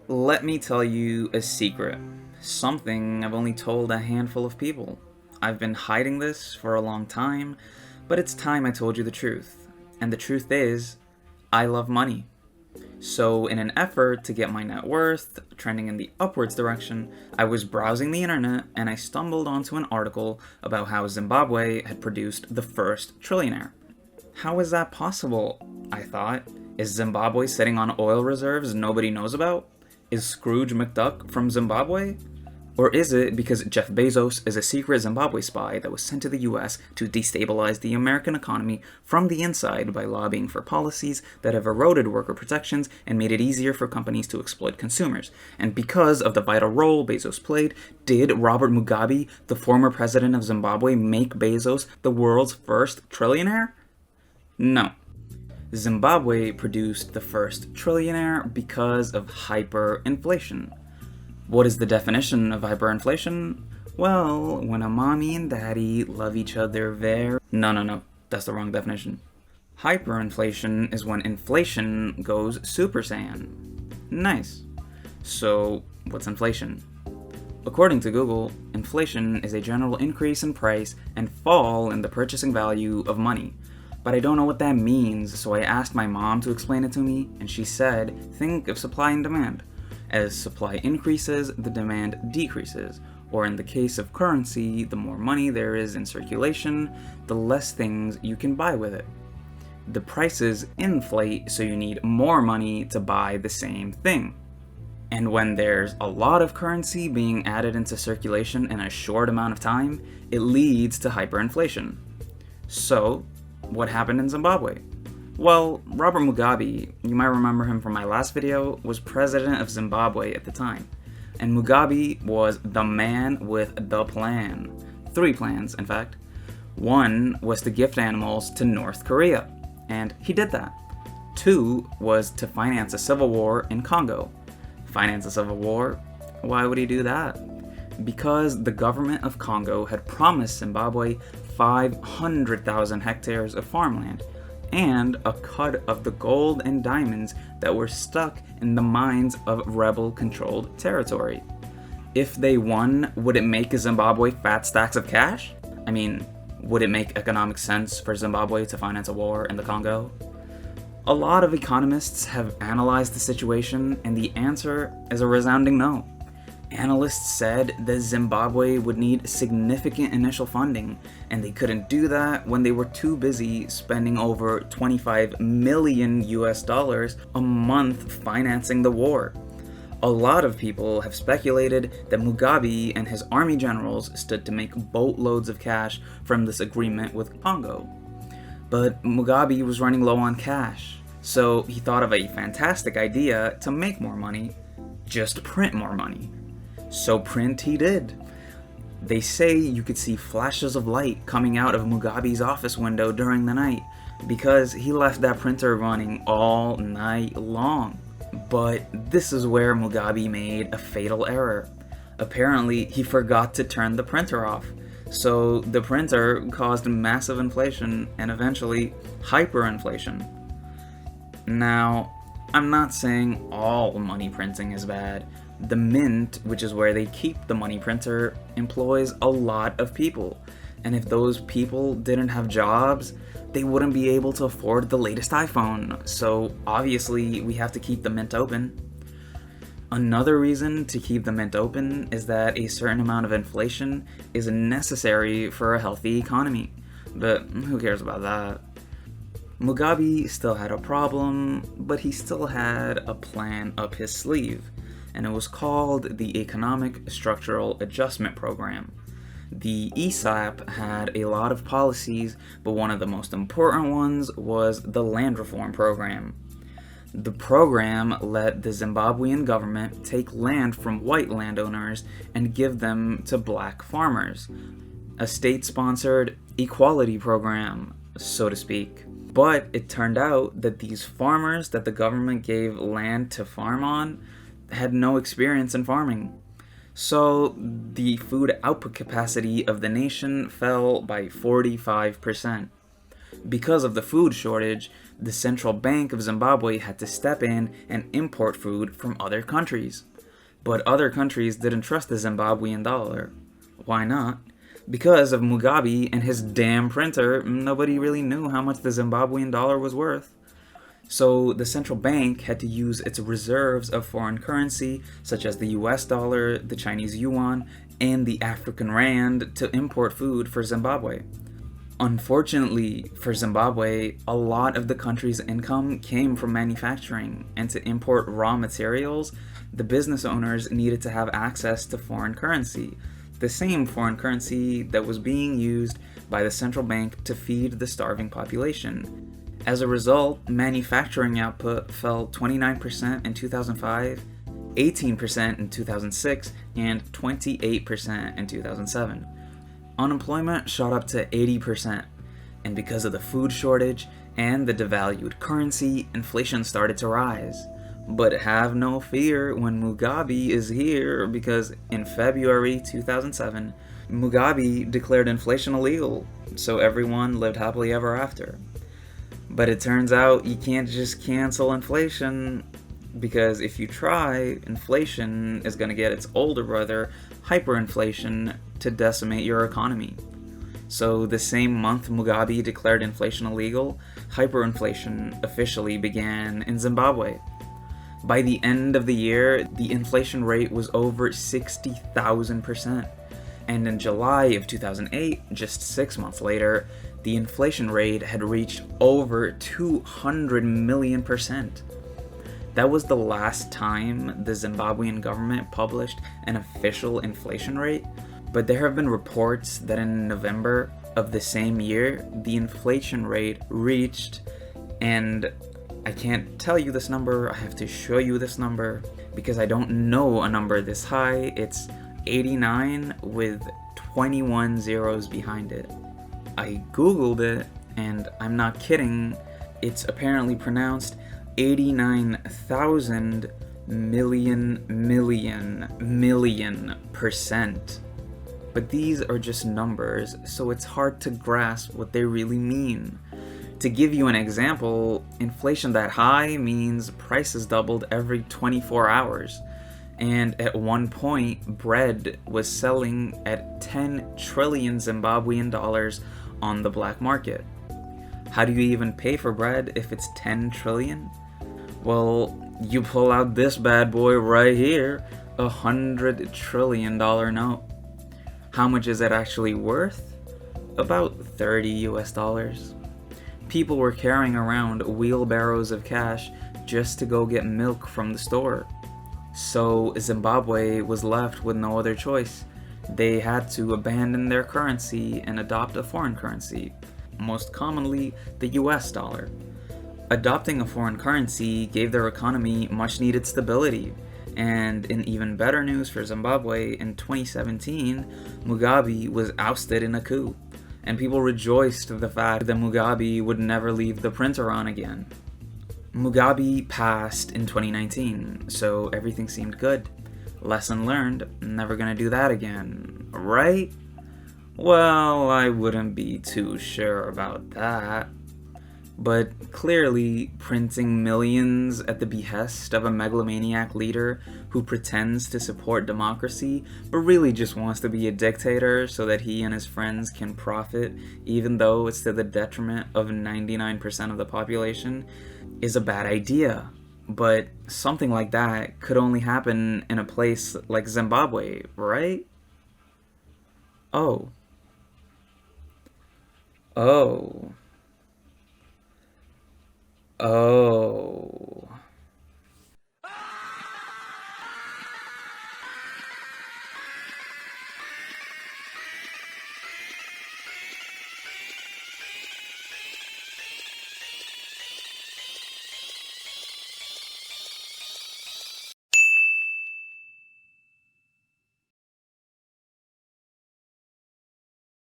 Let me tell you a secret. Something I've only told a handful of people. I've been hiding this for a long time, but it's time I told you the truth. And the truth is, I love money. So, in an effort to get my net worth trending in the upwards direction, I was browsing the internet and I stumbled onto an article about how Zimbabwe had produced the first trillionaire. How is that possible? I thought. Is Zimbabwe sitting on oil reserves nobody knows about? Is Scrooge McDuck from Zimbabwe? Or is it because Jeff Bezos is a secret Zimbabwe spy that was sent to the US to destabilize the American economy from the inside by lobbying for policies that have eroded worker protections and made it easier for companies to exploit consumers? And because of the vital role Bezos played, did Robert Mugabe, the former president of Zimbabwe, make Bezos the world's first trillionaire? No. Zimbabwe produced the first trillionaire because of hyperinflation. What is the definition of hyperinflation? Well, when a mommy and daddy love each other very... No, that's the wrong definition. Hyperinflation is when inflation goes Super Saiyan. Nice. So, what's inflation? According to Google, inflation is a general increase in price and fall in the purchasing value of money. But I don't know what that means, so I asked my mom to explain it to me, and she said, think of supply and demand. As supply increases, the demand decreases, or in the case of currency, the more money there is in circulation, the less things you can buy with it. The prices inflate, so you need more money to buy the same thing. And when there's a lot of currency being added into circulation in a short amount of time, it leads to hyperinflation. So, what happened in Zimbabwe? Well, Robert Mugabe, you might remember him from my last video, was president of Zimbabwe at the time. And Mugabe was the man with the plan. 3 plans, in fact. One was to gift animals to North Korea, and he did that. 2 was to finance a civil war in Congo. Finance a civil war? Why would he do that? Because the government of Congo had promised Zimbabwe 500,000 hectares of farmland, and a cut of the gold and diamonds that were stuck in the mines of rebel-controlled territory. If they won, would it make Zimbabwe fat stacks of cash? I mean, would it make economic sense for Zimbabwe to finance a war in the Congo? A lot of economists have analyzed the situation, and the answer is a resounding no. Analysts said that Zimbabwe would need significant initial funding, and they couldn't do that when they were too busy spending over 25 million US dollars a month financing the war. A lot of people have speculated that Mugabe and his army generals stood to make boatloads of cash from this agreement with Congo. But Mugabe was running low on cash, so he thought of a fantastic idea to make more money: just print more money. So print he did. They say you could see flashes of light coming out of Mugabe's office window during the night because he left that printer running all night long. But this is where Mugabe made a fatal error. Apparently, he forgot to turn the printer off. So the printer caused massive inflation and eventually hyperinflation. Now, I'm not saying all money printing is bad. The mint, which is where they keep the money printer, employs a lot of people. And if those people didn't have jobs, they wouldn't be able to afford the latest iPhone. So obviously, we have to keep the mint open. Another reason to keep the mint open is that a certain amount of inflation is necessary for a healthy economy. But who cares about that? Mugabe still had a problem, but he still had a plan up his sleeve, and it was called the Economic Structural Adjustment Program. The ESAP had a lot of policies, but one of the most important ones was the Land Reform Program. The program let the Zimbabwean government take land from white landowners and give them to black farmers. A state-sponsored equality program, so to speak. But it turned out that these farmers that the government gave land to farm on had no experience in farming. So the food output capacity of the nation fell by 45%. Because of the food shortage, the Central Bank of Zimbabwe had to step in and import food from other countries. But other countries didn't trust the Zimbabwean dollar. Why not? Because of Mugabe and his damn printer, nobody really knew how much the Zimbabwean dollar was worth. So the central bank had to use its reserves of foreign currency, such as the US dollar, the Chinese yuan, and the African rand, to import food for Zimbabwe. Unfortunately for Zimbabwe, a lot of the country's income came from manufacturing, and to import raw materials, the business owners needed to have access to foreign currency, the same foreign currency that was being used by the central bank to feed the starving population. As a result, manufacturing output fell 29% in 2005, 18% in 2006, and 28% in 2007. Unemployment shot up to 80%, and because of the food shortage and the devalued currency, inflation started to rise. But have no fear when Mugabe is here, because in February 2007, Mugabe declared inflation illegal, so everyone lived happily ever after. But it turns out you can't just cancel inflation, because if you try, inflation is going to get its older brother, hyperinflation, to decimate your economy. So the same month Mugabe declared inflation illegal, hyperinflation officially began in Zimbabwe. By the end of the year, the inflation rate was over 60,000%. And in July of 2008, just 6 months later, the inflation rate had reached over 200 million%. That was the last time the Zimbabwean government published an official inflation rate, but there have been reports that in November of the same year, the inflation rate reached, and I can't tell you this number, I have to show you this number, because I don't know a number this high. It's 89 with 21 zeros behind it. I googled it, and I'm not kidding, it's apparently pronounced 89,000 million%. But these are just numbers, so it's hard to grasp what they really mean. To give you an example, inflation that high means prices doubled every 24 hours. And at one point, bread was selling at 10 trillion Zimbabwean dollars on the black market. How do you even pay for bread if it's 10 trillion? Well, you pull out this bad boy right here, $100 trillion note. How much is it actually worth? About 30 US dollars. People were carrying around wheelbarrows of cash just to go get milk from the store. So Zimbabwe was left with no other choice. They had to abandon their currency and adopt a foreign currency, most commonly the US dollar. Adopting a foreign currency gave their economy much needed stability, and in even better news for Zimbabwe, in 2017, Mugabe was ousted in a coup, and people rejoiced at the fact that Mugabe would never leave the printer on again. Mugabe passed in 2019, so everything seemed good. Lesson learned, never gonna do that again, right? Well, I wouldn't be too sure about that. But clearly, printing millions at the behest of a megalomaniac leader who pretends to support democracy, but really just wants to be a dictator so that he and his friends can profit, even though it's to the detriment of 99% of the population, is a bad idea. But something like that could only happen in a place like Zimbabwe, right? Oh. Oh. Oh.